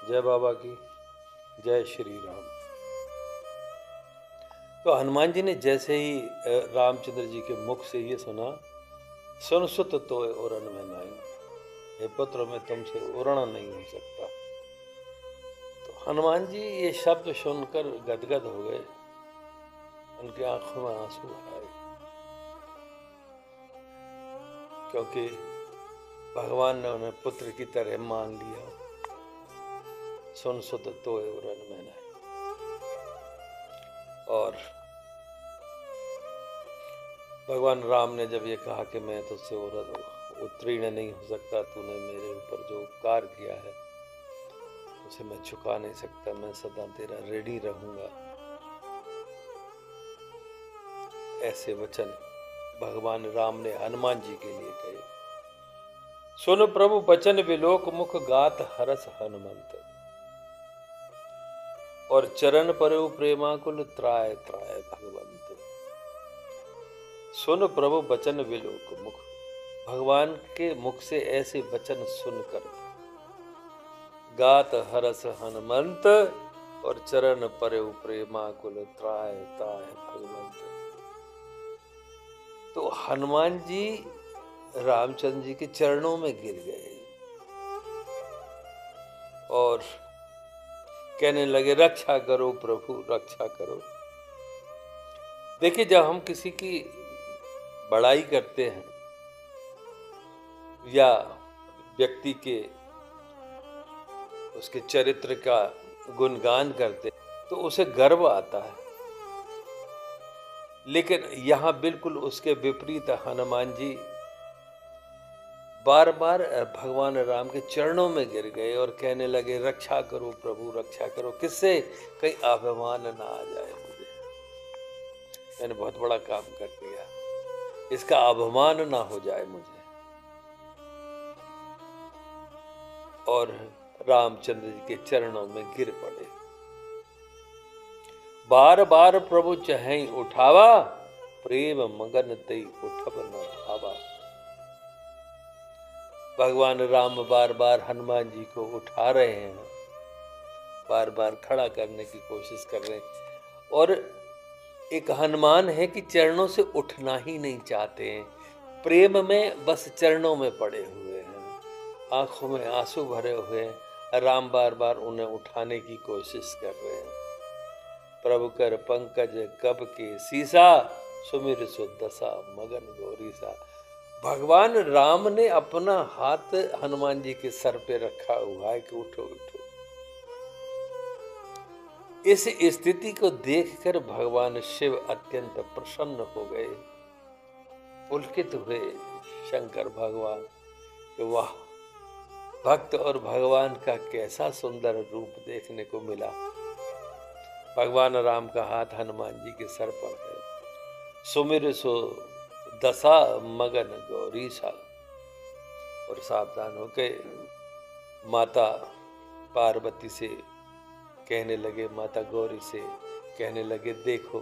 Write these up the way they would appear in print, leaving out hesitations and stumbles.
जय बाबा की जय श्री राम। तो हनुमान जी ने जैसे ही रामचंद्र जी के मुख से ये सुना, सुन सुत तो उड़न में नहीं, हे पुत्र में तुमसे उड़ना नहीं हो सकता। तो हनुमान जी ये शब्द सुनकर गदगद हो गए, उनकी आंखों में आंसू आए, क्योंकि भगवान ने उन्हें पुत्र की तरह मान लिया। सुन सुत तो उड़न में नहीं। और भगवान राम ने जब ये कहा कि मैं तुझसे उत्तीर्ण नहीं हो सकता, तूने मेरे ऊपर जो उपकार किया है उसे मैं चुका नहीं सकता, मैं सदा तेरा ऋणी रहूंगा, ऐसे वचन भगवान राम ने हनुमान जी के लिए कहे। सुन प्रभु बचन विलोक मुख गात हरस हनुमंत, और चरण परु प्रेमाकुल त्राय त्राय भगवंत। सुन प्रभु बचन विलोक मुख, भगवान के मुख से ऐसे वचन सुनकर गात हरस हनुमंत, और चरण परु प्रेमाकुल त्राय त्राय भगवंत। तो हनुमान जी रामचंद्र जी के चरणों में गिर गए और कहने लगे, रक्षा करो प्रभु, रक्षा करो। देखिए, जब हम किसी की बड़ाई करते हैं या व्यक्ति के उसके चरित्र का गुणगान करते हैं तो उसे गर्व आता है, लेकिन यहां बिल्कुल उसके विपरीत हनुमान जी बार बार भगवान राम के चरणों में गिर गए और कहने लगे, रक्षा करो प्रभु, रक्षा करो। किससे? कहीं अभिमान ना आ जाए मुझे, मैंने बहुत बड़ा काम कर दिया, इसका अभिमान ना हो जाए मुझे। और रामचंद्र जी के चरणों में गिर पड़े। बार बार प्रभु चहई उठावा, प्रेम मगन तई उठब न भावा। भगवान राम बार बार हनुमान जी को उठा रहे हैं, बार बार खड़ा करने की कोशिश कर रहे हैं, और एक हनुमान है कि चरणों से उठना ही नहीं चाहते हैं, प्रेम में बस चरणों में पड़े हुए हैं, आंखों में आंसू भरे हुए हैं। राम बार बार उन्हें उठाने की कोशिश कर रहे हैं। प्रभु कर पंकज कब के सीसा, सुमिर सो दशा मगन गौरीसा। भगवान राम ने अपना हाथ हनुमान जी के सर पे रखा हुआ है कि उठो उठो। इस स्थिति को देखकर भगवान शिव अत्यंत प्रसन्न हो गए, पुलकित हुए शंकर भगवान कि वाह, भक्त और भगवान का कैसा सुंदर रूप देखने को मिला। भगवान राम का हाथ हनुमान जी के सर पर है। सुमिर सो दशा मगन गौरीसा, और सावधान होके माता पार्वती से कहने लगे, माता गौरी से कहने लगे, देखो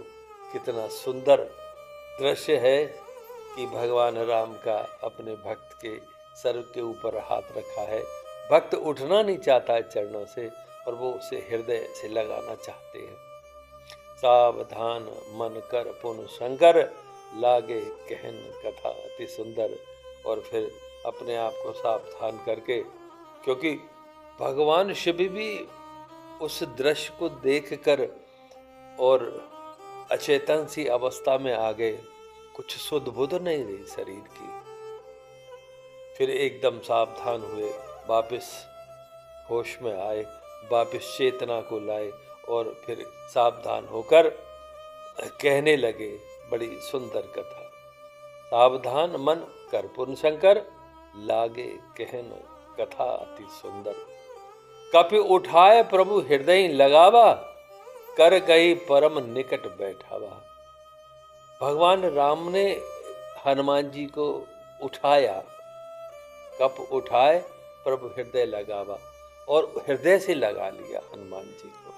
कितना सुंदर दृश्य है कि भगवान राम का अपने भक्त के सर के ऊपर हाथ रखा है। भक्त उठना नहीं चाहता है चरणों से, और वो उसे हृदय से लगाना चाहते हैं। सावधान मन कर पुन शंकर, लागे कहन कथा अति सुंदर। और फिर अपने आप को सावधान करके, क्योंकि भगवान शिव भी उस दृश्य को देखकर और अचेतन सी अवस्था में आ गए, कुछ सुध बुध नहीं रही शरीर की। फिर एकदम सावधान हुए, वापस होश में आए, वापस चेतना को लाए, और फिर सावधान होकर कहने लगे बड़ी सुंदर कथा। सावधान मन कर पुन शंकर, लागे कहन कथा अति सुंदर। कपि उठाए प्रभु हृदय लगावा, कर गई परम निकट बैठावा। भगवान राम ने हनुमान जी को उठाया, कप उठाए प्रभु हृदय लगावा, और हृदय से लगा लिया हनुमान जी को,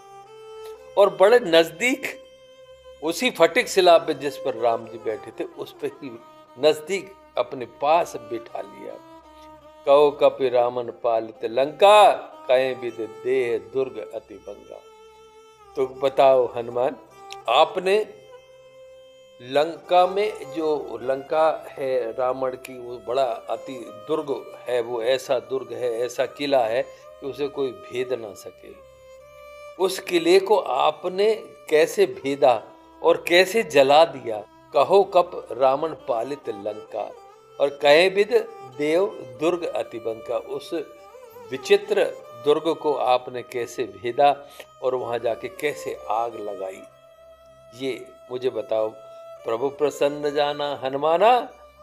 और बड़े नजदीक उसी फटिक शिला पे जिस पर राम जी बैठे थे उस पर ही नजदीक अपने पास बिठा लिया। कहो कपि रामन पालित लंका, कहीं विद देह दुर्ग अति भंगा। तो बताओ हनुमान, आपने लंका में, जो लंका है रावण की, वो बड़ा अति दुर्ग है, वो ऐसा दुर्ग है, ऐसा किला है कि उसे कोई भेद ना सके। उस किले को आपने कैसे भेदा और कैसे जला दिया? कहो कप रावण पालित लंका और कहे विद देव दुर्ग अतिबंका। उस विचित्र दुर्ग को आपने कैसे भेदा और वहां जाके कैसे आग लगाई, ये मुझे बताओ। प्रभु प्रसन्न जाना हनुमाना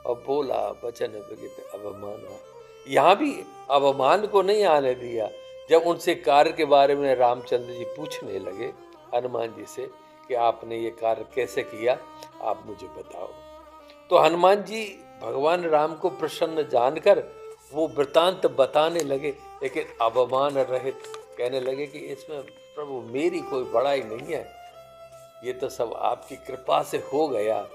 और बोला वचन विगित अवमाना। यहाँ भी अवमान को नहीं आने दिया। जब उनसे कार्य के बारे में रामचंद्र जी पूछने लगे हनुमान जी से कि आपने ये कार्य कैसे किया, आप मुझे बताओ, तो हनुमान जी भगवान राम को प्रसन्न जानकर वो वृतांत बताने लगे, लेकिन अवमान रहित कहने लगे कि इसमें प्रभु मेरी कोई बड़ाई नहीं है, ये तो सब आपकी कृपा से हो गया।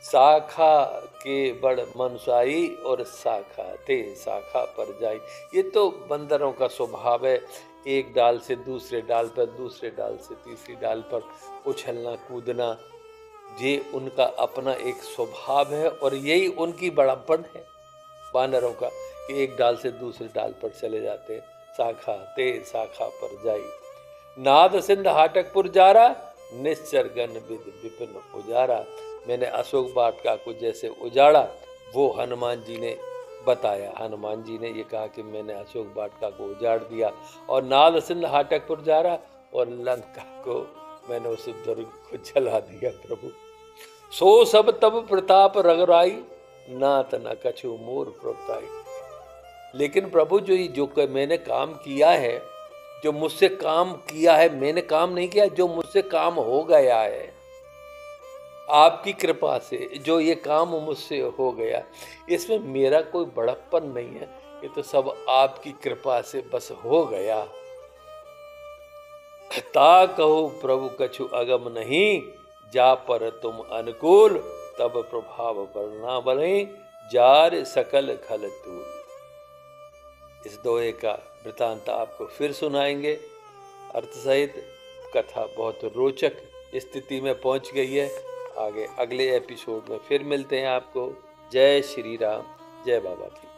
शाखा के बड़ मनसाई और शाखा ते शाखा पर जाई। ये तो बंदरों का स्वभाव है, एक डाल से दूसरे डाल पर, दूसरे डाल से तीसरी डाल पर उछलना कूदना, ये उनका अपना एक स्वभाव है और यही उनकी बड़प्पन है बानरों का कि एक डाल से दूसरे डाल पर चले जाते। शाखा ते शाखा पर जाई, नाद सिंध हाटकपुर जारा, निश्चर गण विद विपिन उजारा। मैंने अशोक वाटिका को जैसे उजाड़ा वो हनुमान जी ने बताया। हनुमान जी ने ये कहा कि मैंने अशोक वाटिका को उजाड़ दिया और नाद सिंध हाटकपुर जारा और लंका को मैंने उस दुर्ग को जला दिया। प्रभु सो सब तब प्रताप रघुराई, नाथ न कछु मोर प्रताई। लेकिन प्रभु जो मैंने काम किया है, जो मुझसे काम किया है, मैंने काम नहीं किया, जो मुझसे काम हो गया है आपकी कृपा से, जो ये काम मुझसे हो गया, इसमें मेरा कोई बड़प्पन नहीं है, ये तो सब आपकी कृपा से बस हो गया। ता कहो प्रभु कछु अगम नहीं, जा पर तुम अनुकूल, तब प्रभाव वर्णा बने, जार सकल खल तूल। इस दोहे का वृतांत आपको फिर सुनाएंगे अर्थ सहित। कथा बहुत रोचक स्थिति में पहुंच गई है। आगे अगले एपिसोड में फिर मिलते हैं आपको। जय श्री राम, जय बाबा की।